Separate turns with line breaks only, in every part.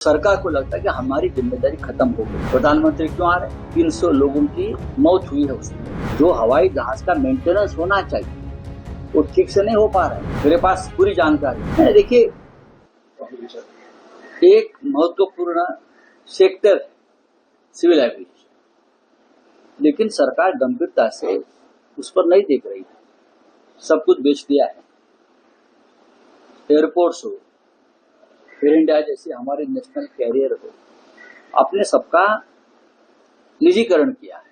सरकार को लगता है कि हमारी जिम्मेदारी खत्म हो गई। प्रधानमंत्री क्यों आ रहे हैं? 300 लोगों की मौत हुई है उसमें। जो हवाई जहाज का मेंटेनेंस होना चाहिए वो ठीक से नहीं हो पा रहा है। मेरे पास पूरी जानकारी है। देखिए, एक महत्वपूर्ण सेक्टर सिविल एविएशन, लेकिन सरकार गंभीरता से उस पर नहीं देख रही है। सब कुछ बेच दिया है। एयरपोर्ट्स हो, एयर इंडिया जैसे हमारे नेशनल कैरियर हो, अपने सबका निजीकरण किया है।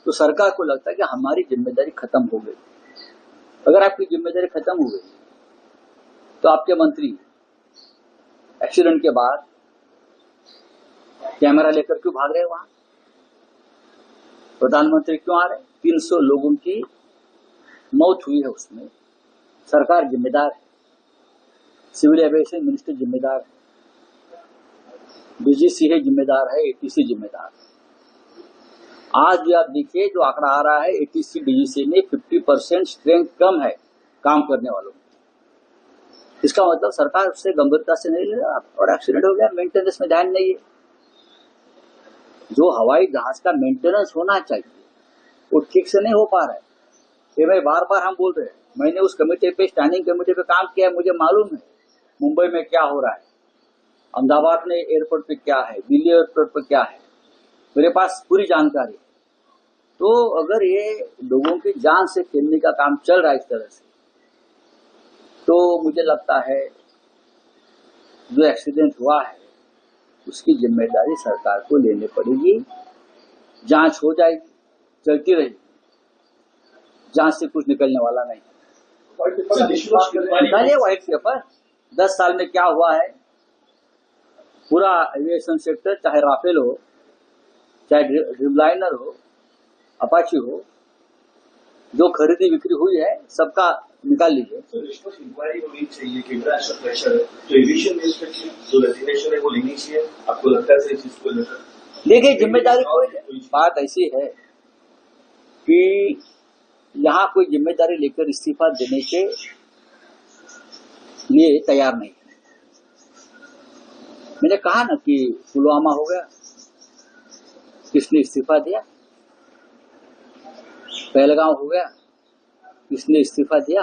तो सरकार को लगता है कि हमारी जिम्मेदारी खत्म हो गई। अगर आपकी जिम्मेदारी खत्म हो गई तो आपके मंत्री एक्सीडेंट के बाद कैमरा लेकर क्यों भाग रहे वहां? प्रधानमंत्री क्यों आ रहे? 300 लोगों की मौत हुई है उसमें। सरकार जिम्मेदार है, सिविल एविएशन मिनिस्टर जिम्मेदार है, डीजीसीए जिम्मेदार है, एटीसी जिम्मेदार है। आज भी आप देखिए जो आंकड़ा आ रहा है, एटीसी डीजीसीए में 50% स्ट्रेंथ कम है काम करने वालों में। इसका मतलब सरकार उससे गंभीरता से नहीं ले रहा और एक्सीडेंट हो गया, मेंटेनेंस में ध्यान नहीं है। जो हवाई जहाज का मेंटेनेंस होना चाहिए वो ठीक से नहीं हो पा रहा है। ये भाई बार बार हम बोल रहे हैं। मैंने उस कमेटी पे, स्टैंडिंग कमेटी पे काम किया है, मुझे मालूम है मुंबई में क्या हो रहा है, अहमदाबाद में एयरपोर्ट पे क्या है, दिल्ली एयरपोर्ट पे क्या है। मेरे पास पूरी जानकारी है। तो अगर ये लोगों की जान से खेलने का काम चल रहा है इस तरह से, तो मुझे लगता है जो एक्सीडेंट हुआ है उसकी जिम्मेदारी सरकार को लेनी पड़ेगी। जांच हो जाएगी, चलती रहेगी, जांच से कुछ निकलने वाला नहीं। निकालिए व्हाइट पेपर, 10 साल में क्या हुआ है पूरा एविएशन सेक्टर, चाहे राफेल हो, चाहे ड्रीमलाइनर हो, अपाची हो, जो खरीदी बिक्री हुई है सबका निकाल लीजिए।
इंक्वायरी होनी चाहिए कि बड़ा ऐसा प्रेशर है तो एविएशन मिनिस्टर की जो रेजिग्नेशन है वो लेनी चाहिए। आपको लगता है इस चीज को लेकर?
देखिए, जिम्मेदारी कोई बात ऐसी है कि यहाँ कोई जिम्मेदारी लेकर इस्तीफा देने के लिए तैयार नहीं। मैंने कहा ना कि पुलवामा हो गया, किसने इस्तीफा दिया? पहलगांव हो गया, किसने इस्तीफा दिया?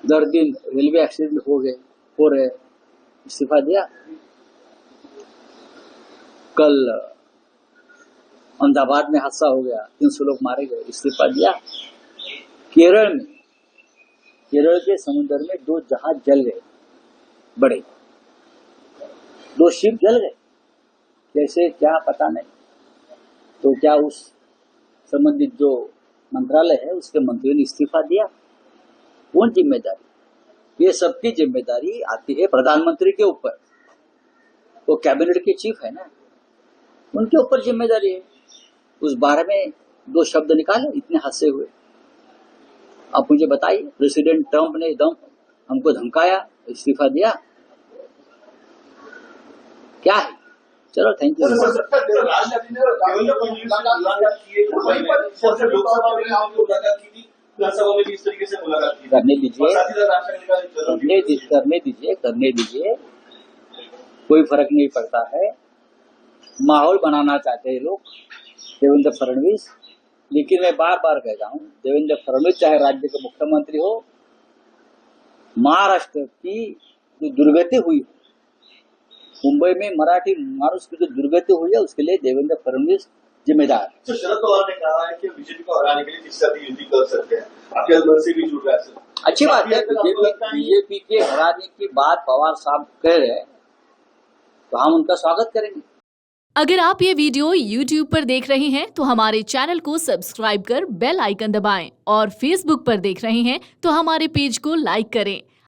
दर दिन रेलवे एक्सीडेंट हो रहे, इस्तीफा दिया? कल अहमदाबाद में हादसा हो गया, 300 लोग मारे गए, इस्तीफा दिया? केरल के समुद्र में 2 जहाज जल गए, बड़े 2 शिप जल गए। कैसे, क्या पता नहीं। तो क्या उस संबंधित जो मंत्रालय है उसके मंत्री ने इस्तीफा दिया? कौन जिम्मेदारी? ये सबकी जिम्मेदारी आती है प्रधानमंत्री के ऊपर। वो कैबिनेट के चीफ है ना, उनके ऊपर जिम्मेदारी है। उस बारे में 2 शब्द निकाले, इतने हादसे हुए। आप मुझे बताइए, प्रेसिडेंट ट्रंप ने एकदम हमको धमकाया, इस्तीफा दिया, क्या है? चलो, थैंक यू। करने दीजिए, कोई फर्क नहीं पड़ता है। माहौल बनाना चाहते हैं लोग, देवेंद्र फडणवीस। लेकिन मैं बार बार कह रहा हूँ, देवेंद्र फडणवीस चाहे राज्य के मुख्यमंत्री हो, महाराष्ट्र की जो दुर्गति हुई, मुंबई में मराठी मानुष की जो दुर्गति हुई है, उसके लिए देवेंद्र फडणवीस जिम्मेदार है।
तो शरद पवार ने कहा है कि बीजेपी को हराने के लिए किसी भी युति कर सकते हैं। आपके अंदर से भी जुड़ रहा है।
अच्छी बात है, बीजेपी के हराने की बात पवार साहब कह रहे हैं तो हम उनका स्वागत करेंगे।
अगर आप ये वीडियो YouTube पर देख रहे हैं तो हमारे चैनल को सब्सक्राइब कर बेल आइकन दबाएं और Facebook पर देख रहे हैं तो हमारे पेज को लाइक करें।